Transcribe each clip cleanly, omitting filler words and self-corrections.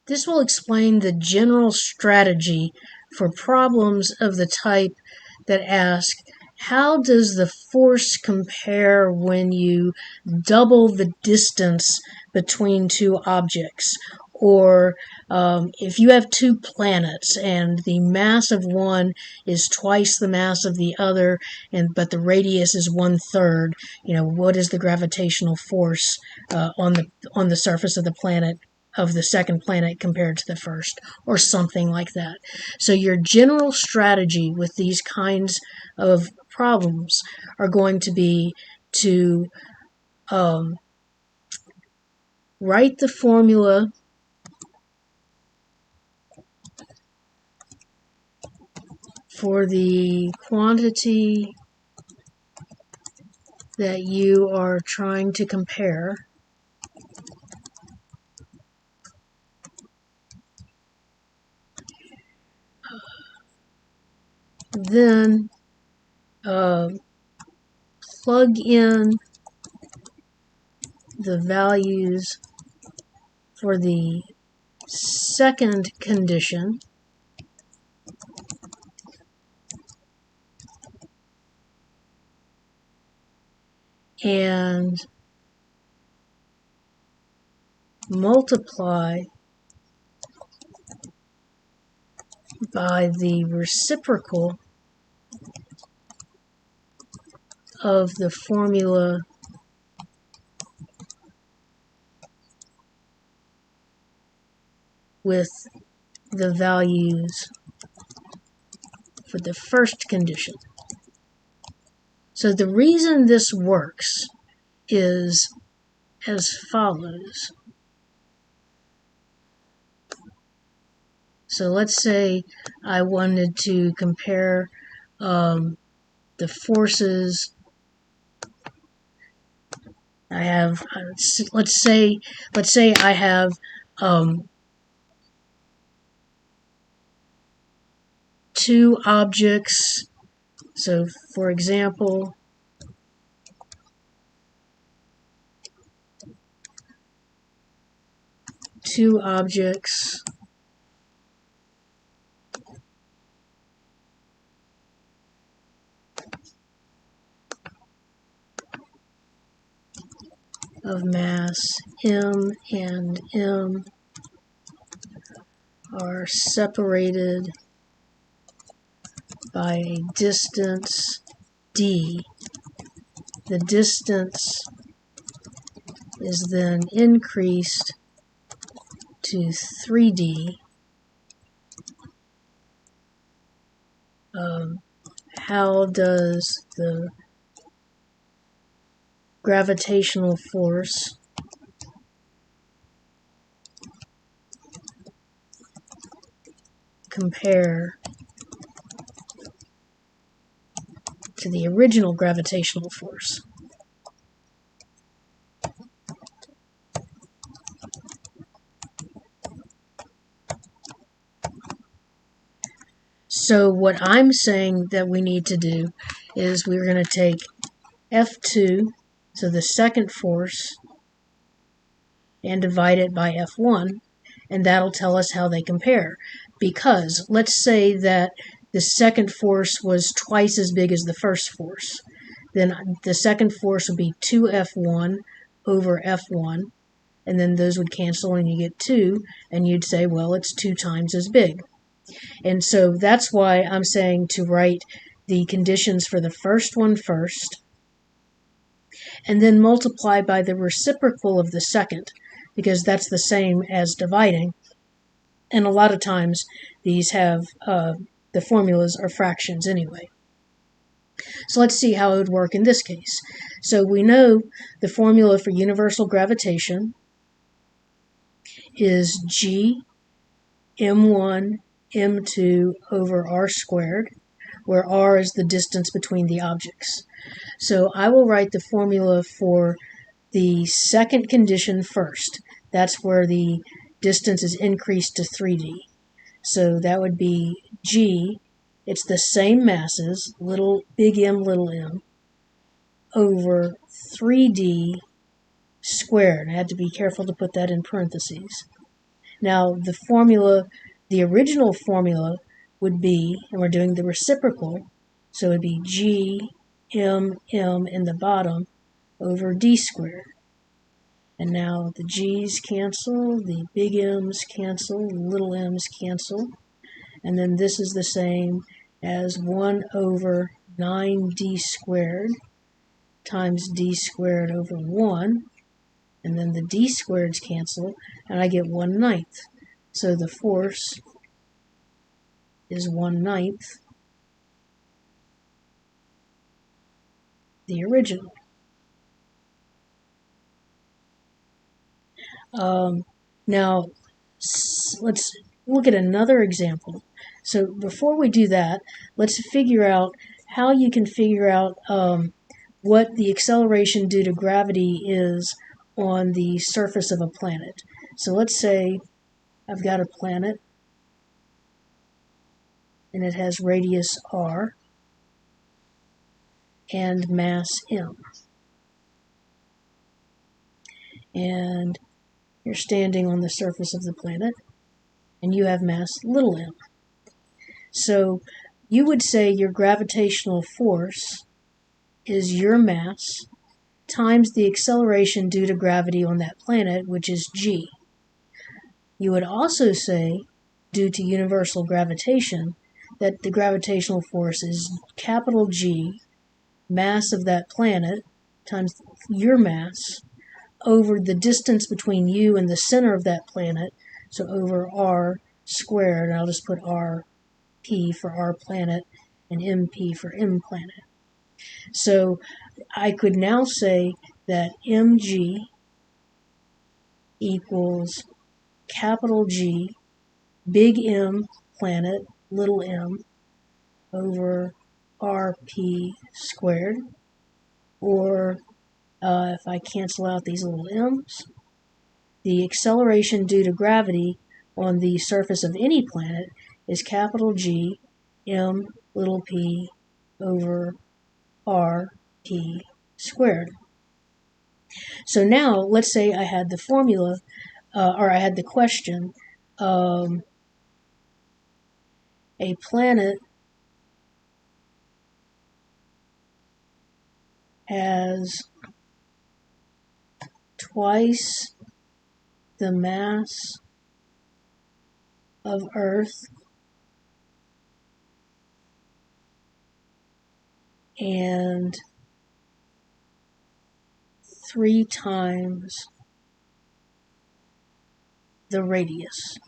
This will explain the general strategy for problems of the type that ask, how does the force compare when you double the distance between two objects? Or if you have two planets and the mass of one is twice the mass of the other, but the radius is 1/3, what is the gravitational force on the surface of the planet, of the second planet compared to the first, or something like that. So your general strategy with these kinds of problems are going to be to write the formula for the quantity that you are trying to compare, then plug in the values for the second condition, and multiply by the reciprocal of the formula with the values for the first condition. So the reason this works is as follows. So let's say I wanted to compare the forces. I have, let's say I have two objects. So for example, two objects of mass m and m are separated by a distance d. The distance is then increased to 3d. How does the gravitational force compare to the original gravitational force? So what I'm saying that we need to do is we're going to take F2, so the second force, and divide it by F1, and that'll tell us how they compare. Because let's say that the second force was twice as big as the first force. Then the second force would be 2F1 over F1, and then those would cancel and you get 2, and you'd say, well, it's 2 times as big. And so that's why I'm saying to write the conditions for the first one first, and then multiply by the reciprocal of the second, because that's the same as dividing. And a lot of times these have, the formulas are fractions anyway. So let's see how it would work in this case. So we know the formula for universal gravitation is G m1 m2 over r squared, where r is the distance between the objects. So I will write the formula for the second condition first. That's where the distance is increased to 3d. So that would be G, it's the same masses, big M, little m, over 3d squared. I had to be careful to put that in parentheses. Now the formula, the original formula would be, and we're doing the reciprocal, so it would be G m in the bottom over d squared. And now the g's cancel, the big M's cancel, the little m's cancel. And then this is the same as 1 over 9d squared times d squared over 1. And then the d squareds cancel, and I get 1/9. So the force is 1/9 the original. Now, let's look at another example. So before we do that, let's figure out how you can figure out what the acceleration due to gravity is on the surface of a planet. So let's say I've got a planet and it has radius r and mass m. And you're standing on the surface of the planet and you have mass little m. So you would say your gravitational force is your mass times the acceleration due to gravity on that planet, which is g. You would also say, due to universal gravitation, that the gravitational force is capital G, mass of that planet, times your mass, over the distance between you and the center of that planet, so over r squared, and I'll just put rp for r planet and mp for m planet. So I could now say that mg equals capital G, big M planet, little m, over rp squared, or if I cancel out these little m's, the acceleration due to gravity on the surface of any planet is capital G, m, little p, over rp squared. So now, let's say I had the formula, or I had the question, a planet has twice the mass of Earth and 3 times the radius.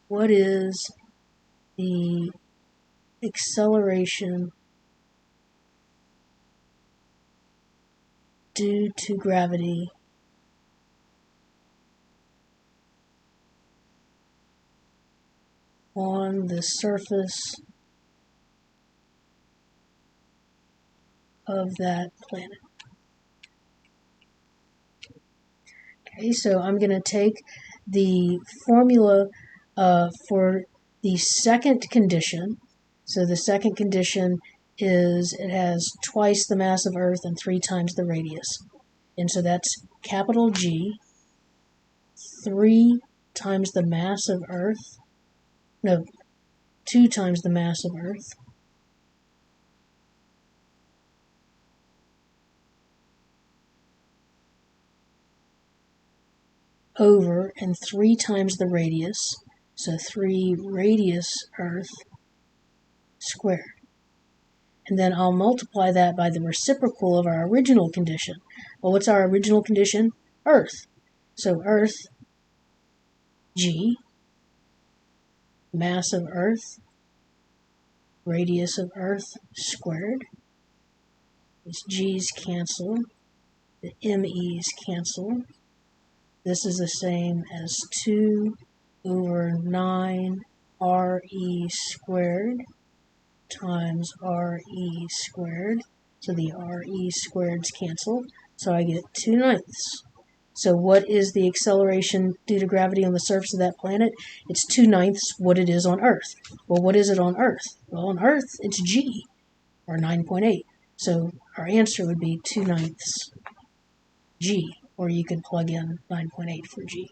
What is the acceleration due to gravity on the surface of that planet? Okay, so I'm going to take the formula for the second condition. So the second condition is it has twice the mass of Earth and 3 times the radius. And so that's capital G, 3 times the mass of Earth, no, 2 times the mass of Earth, over, and 3 times the radius, so 3 radius Earth squared. And then I'll multiply that by the reciprocal of our original condition. Well, what's our original condition? Earth. So Earth, G, mass of Earth, radius of Earth squared. These G's cancel. The ME's cancel. This is the same as 2 over 9 RE squared times RE squared. So the RE squareds cancel. So I get 2/9. So what is the acceleration due to gravity on the surface of that planet? It's 2/9 what it is on Earth. Well, what is it on Earth? Well, on Earth, it's G, or 9.8. So our answer would be 2/9. G, or you could plug in 9.8 for G.